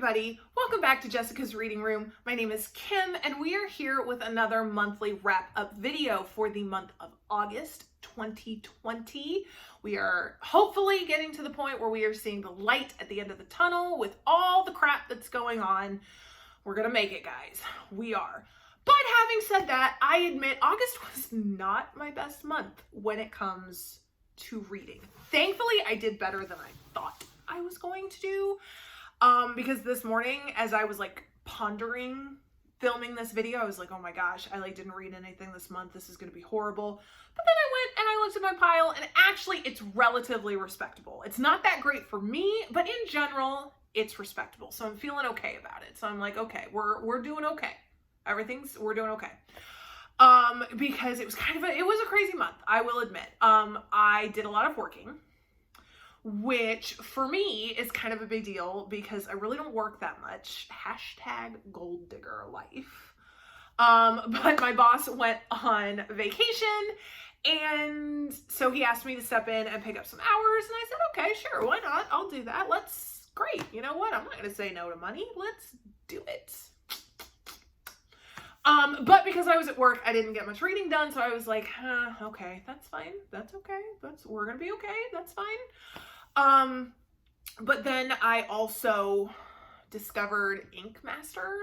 everybody, welcome back to Jessica's Reading Room. My name is Kim and we are here with another monthly wrap-up video for the month of August 2020. We are hopefully getting to the point where we are seeing the light at the end of the tunnel with all the crap that's going on. We're gonna make it, guys. We are. But having said that, I admit August was not my best month when it comes to reading. Thankfully, I did better than I thought I was going to do. Because this morning, as I was like pondering filming this video, I was like, oh my gosh, I like didn't read anything this month. This is going to be horrible. But then I went and I looked at my pile and actually it's relatively respectable. It's not that great for me, but in general, it's respectable. So I'm feeling okay about it. So I'm like, okay, we're doing okay. We're doing okay. Because it was it was a crazy month, I will admit. I did a lot of working, which for me is kind of a big deal because I really don't work that much. Hashtag gold digger life. But my boss went on vacation and so he asked me to step in and pick up some hours and I said, okay, sure, why not? I'll do that. Great. You know what? I'm not going to say no to money. Let's do it. But because I was at work, I didn't get much reading done. So I was like, okay, that's fine. That's okay. We're going to be okay. That's fine. But then I also discovered Ink Master.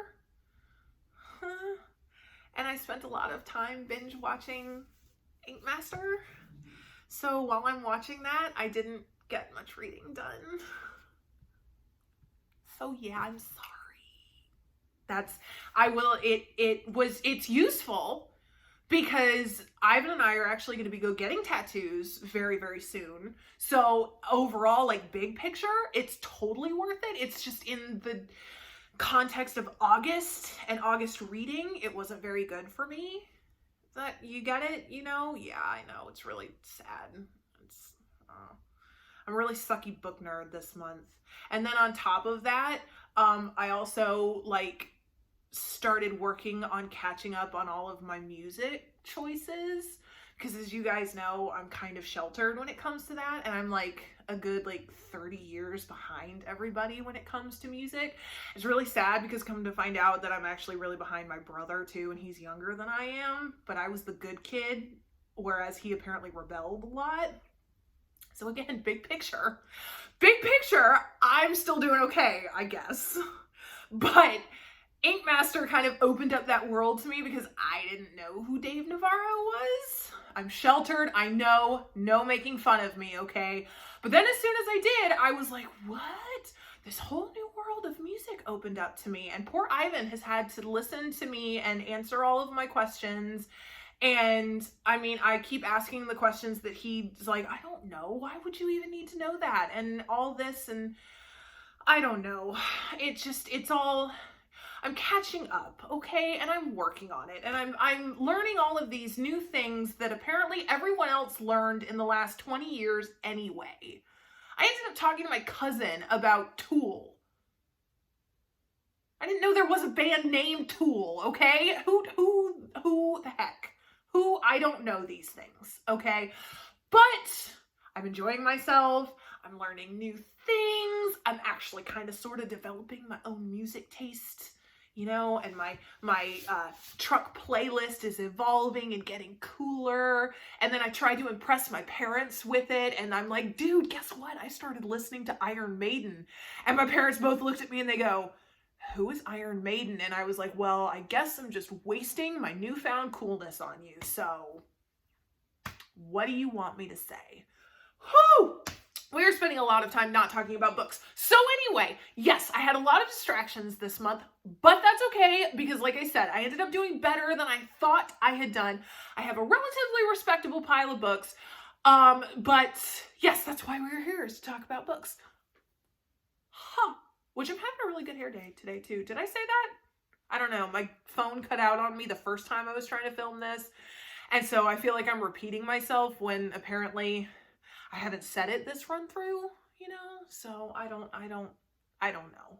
And I spent a lot of time binge watching Ink Master. So while I'm watching that, I didn't get much reading done. So yeah, I'm sorry. It's useful because Ivan and I are actually going to be getting tattoos very, very soon. So overall, like big picture, it's totally worth it. It's just in the context of August and August reading, it wasn't very good for me. You get it? You know? Yeah, I know. It's really sad. I'm a really sucky book nerd this month. And then on top of that, I also started working on catching up on all of my music choices because as you guys know, I'm kind of sheltered when it comes to that, and I'm like a good 30 years behind everybody when it comes to music. It's really sad because come to find out that I'm actually really behind my brother too, and he's younger than I am, but I was the good kid, whereas he apparently rebelled a lot. So again, big picture, I'm still doing okay, I guess. But Ink Master kind of opened up that world to me because I didn't know who Dave Navarro was. I'm sheltered, I know, no making fun of me, okay? But then as soon as I did, I was like, what? This whole new world of music opened up to me. And poor Ivan has had to listen to me and answer all of my questions. And I mean, I keep asking the questions that he's like, I don't know. Why would you even need to know that? And all this, and I don't know. It's all, I'm catching up, okay? And I'm working on it. And I'm learning all of these new things that apparently everyone else learned in the last 20 years anyway. I ended up talking to my cousin about Tool. I didn't know there was a band named Tool, okay? Who the heck? I don't know these things, okay? But I'm enjoying myself. I'm learning new things. I'm actually kind of sort of developing my own music taste, you know, and my truck playlist is evolving and getting cooler. And then I tried to impress my parents with it. And I'm like, dude, guess what? I started listening to Iron Maiden. And my parents both looked at me and they go, who is Iron Maiden? And I was like, well, I guess I'm just wasting my newfound coolness on you. So what do you want me to say? Whew! We are spending a lot of time not talking about books. So anyway, yes, I had a lot of distractions this month, but that's okay because like I said, I ended up doing better than I thought I had done. I have a relatively respectable pile of books. But yes, that's why we're here, is to talk about books. Which I'm having a really good hair day today too. Did I say that? I don't know. My phone cut out on me the first time I was trying to film this. And so I feel like I'm repeating myself when apparently I haven't said it this run through, you know? So I don't know.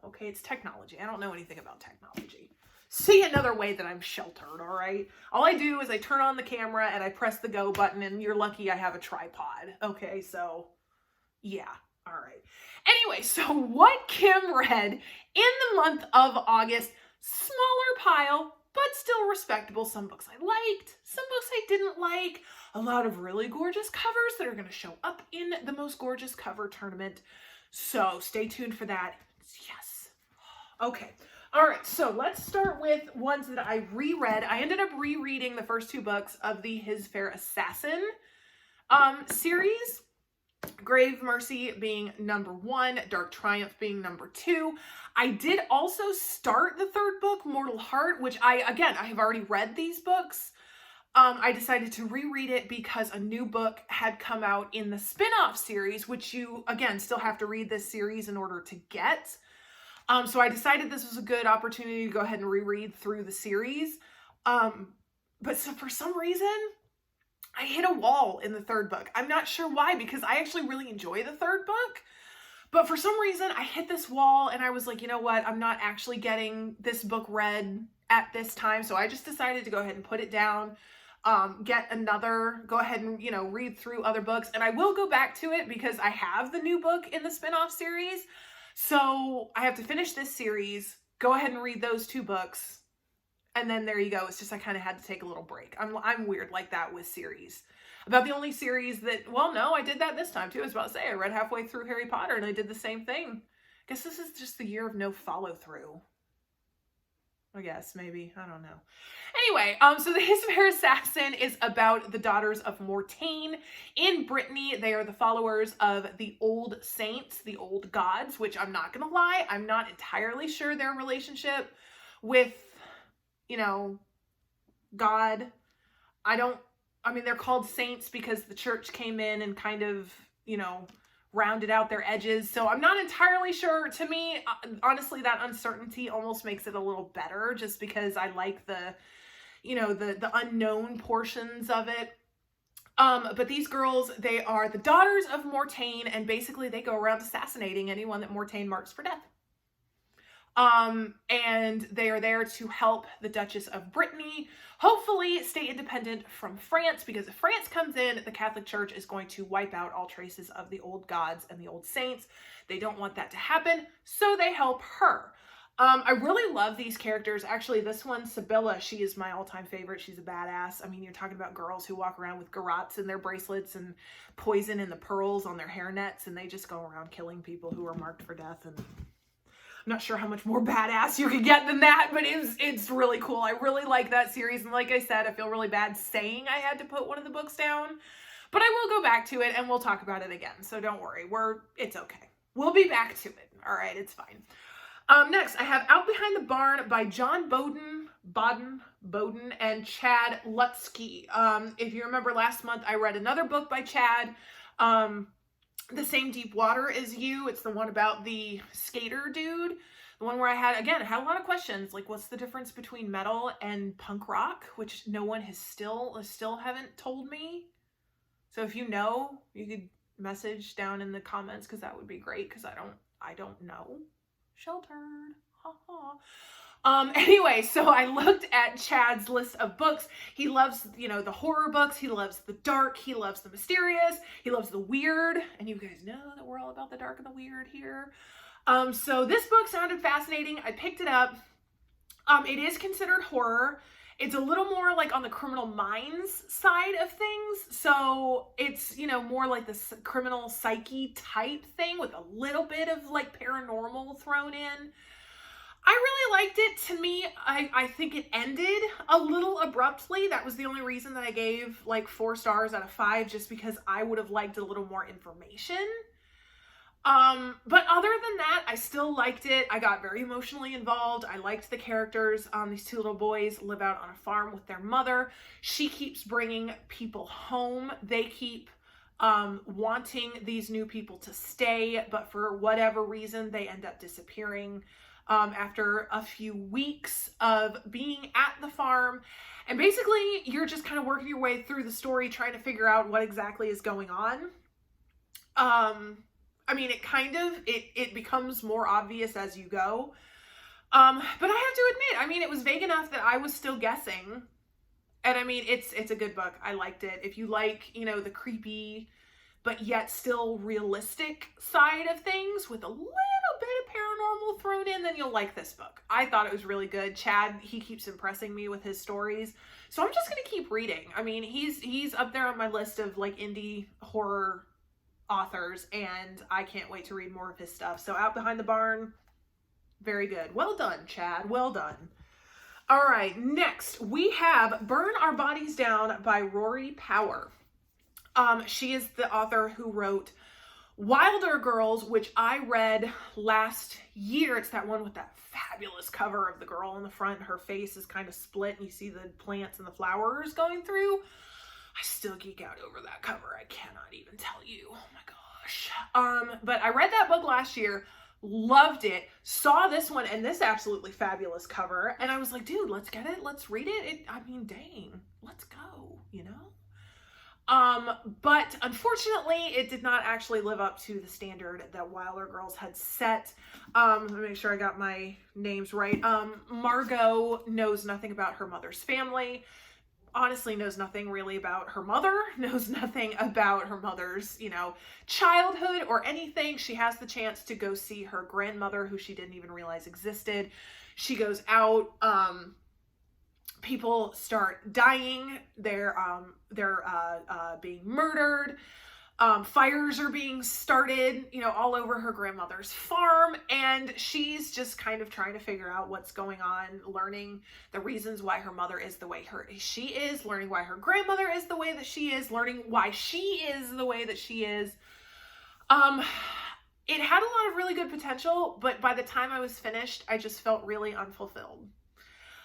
Okay. It's technology. I don't know anything about technology. See another way that I'm sheltered. All right. All I do is I turn on the camera and I press the go button and you're lucky I have a tripod. Okay. So yeah. All right. Anyway, so what Kim read in the month of August, smaller pile, but still respectable. Some books I liked, some books I didn't like, a lot of really gorgeous covers that are going to show up in the most gorgeous cover tournament. So stay tuned for that. Yes. Okay. All right. So let's start with ones that I reread. I ended up rereading the first 2 books of the His Fair Assassin series. Grave Mercy being number 1, Dark Triumph being number 2. I did also start the 3rd book, Mortal Heart, which I have already read these books. I decided to reread it because a new book had come out in the spin-off series, which you, again, still have to read this series in order to get. So I decided this was a good opportunity to go ahead and reread through the series. But so for some reason, I hit a wall in the 3rd book. I'm not sure why, because I actually really enjoy the 3rd book. But for some reason, I hit this wall and I was like, you know what? I'm not actually getting this book read at this time. So I just decided to go ahead and put it down, go ahead and, read through other books. And I will go back to it because I have the new book in the spinoff series. So I have to finish this series, go ahead and read those 2 books. And then there you go. It's just I kind of had to take a little break. I'm weird like that with series. About the only series that, well, no, I did that this time too. I was about to say, I read halfway through Harry Potter and I did the same thing. I guess this is just the year of no follow through. I guess, maybe. I don't know. Anyway, so the His Fair Assassin is about the daughters of Mortain in Brittany. They are the followers of the old saints, the old gods, which I'm not going to lie, I'm not entirely sure their relationship with, God. They're called saints because the church came in and kind of, rounded out their edges. So I'm not entirely sure. To me, honestly, that uncertainty almost makes it a little better just because I like the unknown portions of it. But these girls, they are the daughters of Mortain, and basically they go around assassinating anyone that Mortain marks for death. And they are there to help the Duchess of Brittany hopefully stay independent from France, because if France comes in, the Catholic Church is going to wipe out all traces of the old gods and the old saints. They don't want that to happen, so they help her. I really love these characters. Actually, this one, Sibylla, she is my all-time favorite. She's a badass. I mean, you're talking about girls who walk around with garrots in their bracelets and poison in the pearls on their hair nets, and they just go around killing people who are marked for death. And I'm not sure how much more badass you could get than that, but it's really cool. I really like that series. And like I said, I feel really bad saying I had to put one of the books down, but I will go back to it and we'll talk about it again. So don't worry, it's okay. We'll be back to it. All right, it's fine. Next, I have Out Behind the Barn by John Bowden and Chad Lutsky. If you remember last month, I read another book by Chad, The Same Deep Water as You. It's the one about the skater dude. The one where I had a lot of questions, like what's the difference between metal and punk rock, which no one has still haven't told me. So if you know, you could message down in the comments, because that would be great, because I don't know. Sheltered. Ha ha. Anyway, so I looked at Chad's list of books. He loves, the horror books. He loves the dark. He loves the mysterious. He loves the weird. And you guys know that we're all about the dark and the weird here. So this book sounded fascinating. I picked it up. It is considered horror. It's a little more like on the Criminal Minds side of things. So it's, more like the criminal psyche type thing with a little bit of like paranormal thrown in. I really liked it. To me, I think it ended a little abruptly. That was the only reason that I gave like 4 stars out of 5, just because I would have liked a little more information. But other than that, I still liked it. I got very emotionally involved. I liked the characters. These 2 little boys live out on a farm with their mother. She keeps bringing people home. They keep wanting these new people to stay, but for whatever reason, they end up disappearing after a few weeks of being at the farm. And basically, you're just kind of working your way through the story, trying to figure out what exactly is going on. It becomes more obvious as you go. But I have to admit, it was vague enough that I was still guessing. And it's a good book. I liked it. If you like, the creepy but yet still realistic side of things with a little bit of paranormal thrown in, then you'll like this book. I thought it was really good. Chad, he keeps impressing me with his stories, so I'm just going to keep reading. I mean, he's up there on my list of like indie horror authors, and I can't wait to read more of his stuff. So Out Behind the Barn, very good. Well done, Chad. Well done. All right, next we have Burn Our Bodies Down by Rory Power. She is the author who wrote Wilder Girls, which I read last year. It's that one with that fabulous cover of the girl in the front. Her face is kind of split and you see the plants and the flowers going through. I still geek out over that cover. I cannot even tell you. Oh my gosh. But I read that book last year, loved it, saw this one and this absolutely fabulous cover, and I was like, dude, let's get it, let's read it. I mean, dang, let's go, you know? But unfortunately it did not actually live up to the standard that Wilder Girls had set. Let me make sure I got my names right. Margot knows nothing about her mother's family, honestly knows nothing really about her mother, knows nothing about her mother's, you know, childhood or anything. She has the chance to go see her grandmother, who she didn't even realize existed. She goes out, people start dying, they're being murdered, fires are being started, you know, all over her grandmother's farm, and she's just kind of trying to figure out what's going on, learning the reasons why her mother is the way she is, learning why her grandmother is the way that she is, learning why she is the way that she is. It had a lot of really good potential, but by the time I was finished, I just felt really unfulfilled.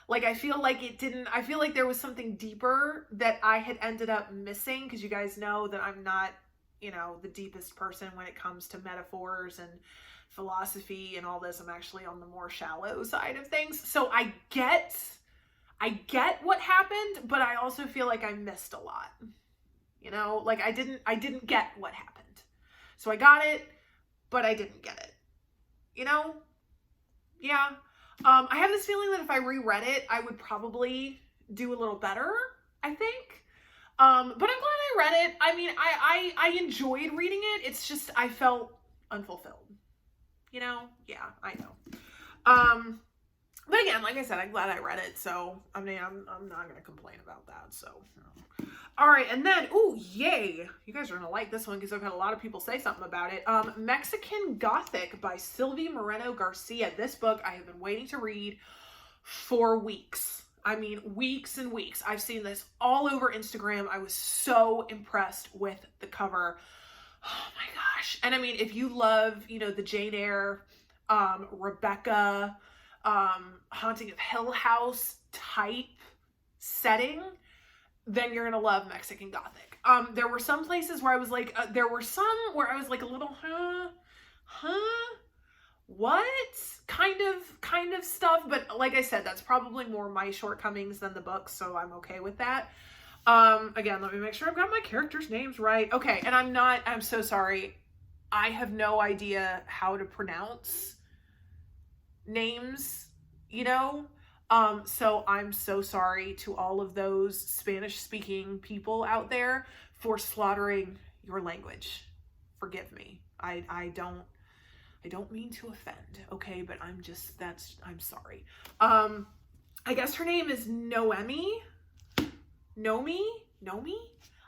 Like, I feel like I feel like there was something deeper that I had ended up missing, because you guys know that I'm not, you know, the deepest person when it comes to metaphors and philosophy and all this. I'm actually on the more shallow side of things. So I get what happened, but I also feel like I missed a lot. You know, like I didn't get what happened. So I got it, but I didn't get it. You know? Yeah. I have this feeling that if I reread it, I would probably do a little better, I think. But I'm glad I read it. I mean, I enjoyed reading it. It's just, I felt unfulfilled. You know? Yeah, I know. But again, like I said, I'm glad I read it. So, I mean, I'm not going to complain about that. So, all right. And then, ooh, yay. You guys are going to like this one because I've had a lot of people say something about it. Mexican Gothic by Sylvie Moreno-Garcia. This book I have been waiting to read for weeks. I mean, weeks and weeks. I've seen this all over Instagram. I was so impressed with the cover. Oh my gosh. And I mean, if you love, you know, the Jane Eyre, Rebecca, Haunting of Hill House type setting, then you're going to love Mexican Gothic. There were some places where I was like, a little, what? Kind of stuff. But like I said, that's probably more my shortcomings than the book. So I'm okay with that. Again, let me make sure I've got my characters' names right. Okay. And I'm so sorry. I have no idea how to pronounce names, you know? So I'm so sorry to all of those Spanish speaking people out there for slaughtering your language. Forgive me. I don't mean to offend, okay? But I'm sorry. I guess her name is Noemi?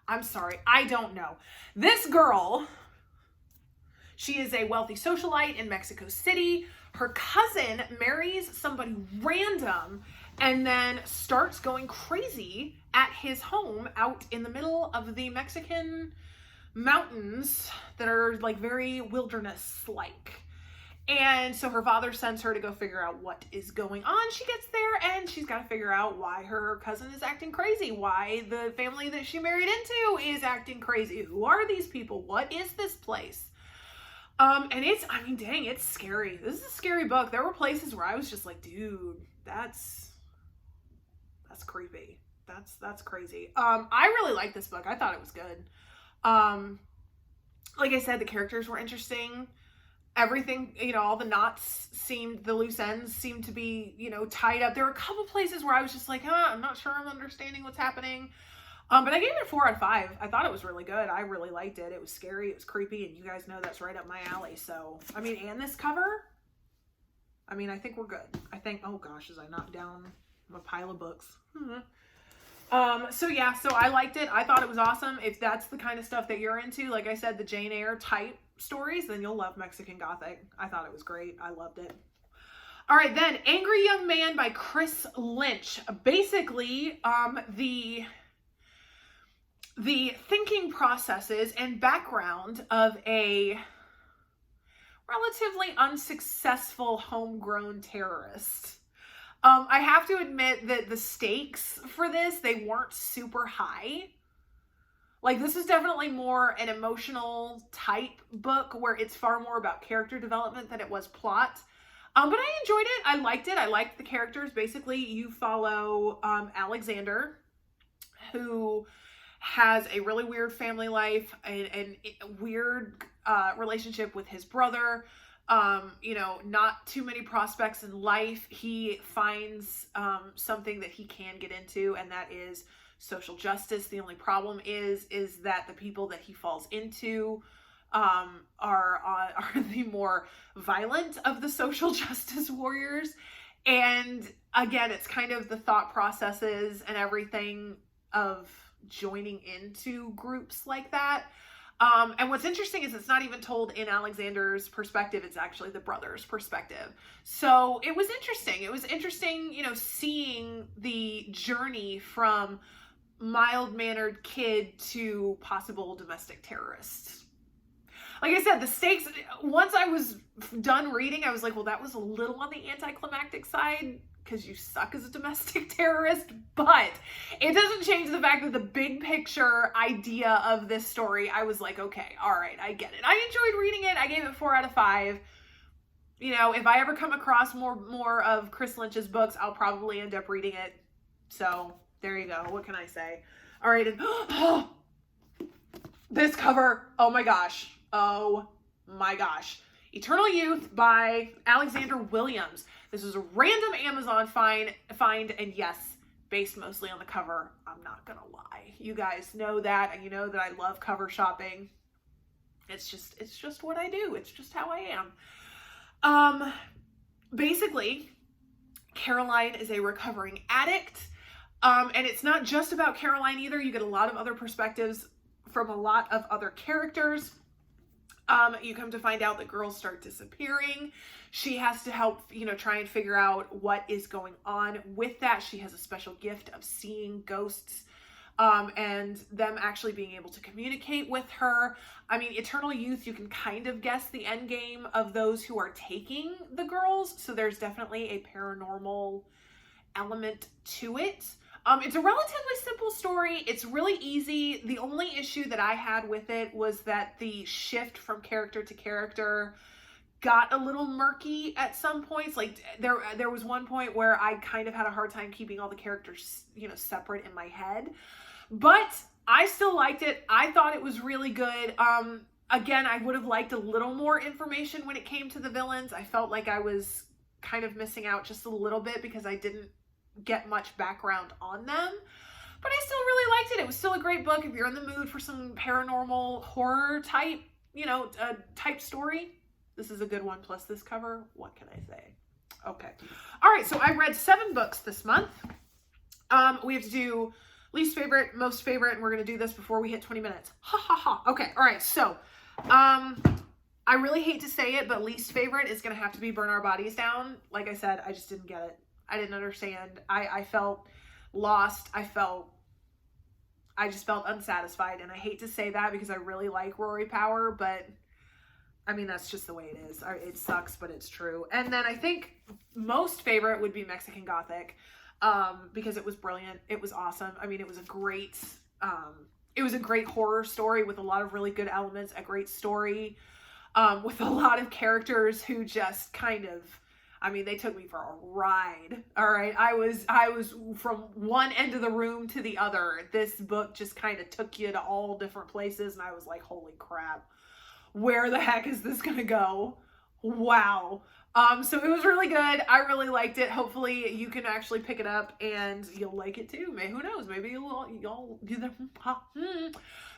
I'm sorry. I don't know. This girl, she is a wealthy socialite in Mexico City. Her cousin marries somebody random and then starts going crazy at his home out in the middle of the Mexican mountains that are like very wilderness-like. And so her father sends her to go figure out what is going on. She gets there and she's got to figure out why her cousin is acting crazy, why the family that she married into is acting crazy. Who are these people? What is this place? And it's scary. This is a scary book. There were places where I was just like, dude, that's creepy. That's crazy. I really liked this book. I thought it was good. Like I said, the characters were interesting. Everything, you know, all the the loose ends seemed to be, you know, tied up. There were a couple places where I was just like, I'm not sure I'm understanding what's happening. But I gave it a 4 out of 5. I thought it was really good. I really liked it. It was scary, it was creepy, and you guys know that's right up my alley. So, I mean, and this cover, I mean, I think we're good. I think, oh gosh, as I knock down my pile of books. So yeah, so I liked it. I thought it was awesome. If that's the kind of stuff that you're into, like I said, the Jane Eyre type stories, then you'll love Mexican Gothic. I thought it was great. I loved it. All right, then Angry Young Man by Chris Lynch. Basically, the thinking processes and background of a relatively unsuccessful homegrown terrorist. I have to admit that the stakes for this, they weren't super high. Like, this is definitely more an emotional type book where it's far more about character development than it was plot. But I enjoyed it. I liked it. I liked the characters. Basically, you follow Alexander, who has a really weird family life and a weird relationship with his brother. You know, not too many prospects in life. He finds something that he can get into, and that is social justice. The only problem is that the people that he falls into are the more violent of the social justice warriors. And again, it's kind of the thought processes and everything of joining into groups like that. And what's interesting is it's not even told in Alexander's perspective. It's actually the brother's perspective. So it was interesting. It was interesting, you know, seeing the journey from mild-mannered kid to possible domestic terrorist. Like I said, the stakes, once I was done reading, I was like, well, that was a little on the anticlimactic side because you suck as a domestic terrorist, but it doesn't change the fact that the big picture idea of this story, I was like, okay, all right, I get it. I enjoyed reading it. I gave it 4 out of 5. You know, if I ever come across more of Chris Lynch's books, I'll probably end up reading it. So there you go. What can I say? All right. And, this cover, oh my gosh. Oh my gosh. Eternal Youth by Alexander Williams. This is a random Amazon find, and yes, based mostly on the cover. I'm not gonna lie. You guys know that, and you know that I love cover shopping. It's just what I do. It's just how I am. Basically, Caroline is a recovering addict. And it's not just about Caroline either. You get a lot of other perspectives from a lot of other characters. You come to find out that girls start disappearing. She has to help, you know, try and figure out what is going on with that. She has a special gift of seeing ghosts, and them actually being able to communicate with her. I mean, Eternal Youth, you can kind of guess the end game of those who are taking the girls. So there's definitely a paranormal element to it. It's a relatively simple story. It's really easy. The only issue that I had with it was that the shift from character to character got a little murky at some points. Like there was one point where I kind of had a hard time keeping all the characters, you know, separate in my head. But I still liked it. I thought it was really good. Again, I would have liked a little more information when it came to the villains. I felt like I was kind of missing out just a little bit because I didn't get much background on them, but I still really liked it. It was still a great book if you're in the mood for some paranormal horror type, you know, type story. This is a good one. Plus this cover, what can I say? Okay. All right. So I read 7 books this month. We have to do least favorite, most favorite, and we're going to do this before we hit 20 minutes. Ha ha ha. Okay. All right. So, I really hate to say it, but least favorite is going to have to be Burn Our Bodies Down. Like I said, I just didn't get it. I didn't understand. I felt lost. I just felt unsatisfied. And I hate to say that because I really like Rory Power, but I mean, that's just the way it is. It sucks, but it's true. And then I think most favorite would be Mexican Gothic, because it was brilliant. It was awesome. I mean, it was a great horror story with a lot of really good elements, a great story, with a lot of characters who just kind of, I mean, they took me for a ride. All right. I was from one end of the room to the other. This book just kind of took you to all different places. And I was like, holy crap, where the heck is this going to go? Wow. So it was really good. I really liked it. Hopefully you can actually pick it up and you'll like it too. Maybe, who knows? Maybe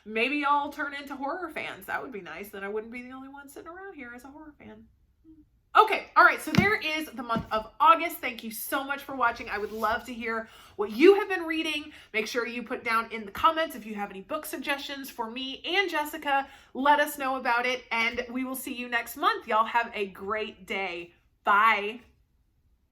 maybe y'all turn into horror fans. That would be nice. Then I wouldn't be the only one sitting around here as a horror fan. Okay, all right, so there is the month of August. Thank you so much for watching. I would love to hear what you have been reading. Make sure you put down in the comments if you have any book suggestions for me and Jessica. Let us know about it, and we will see you next month. Y'all have a great day. Bye.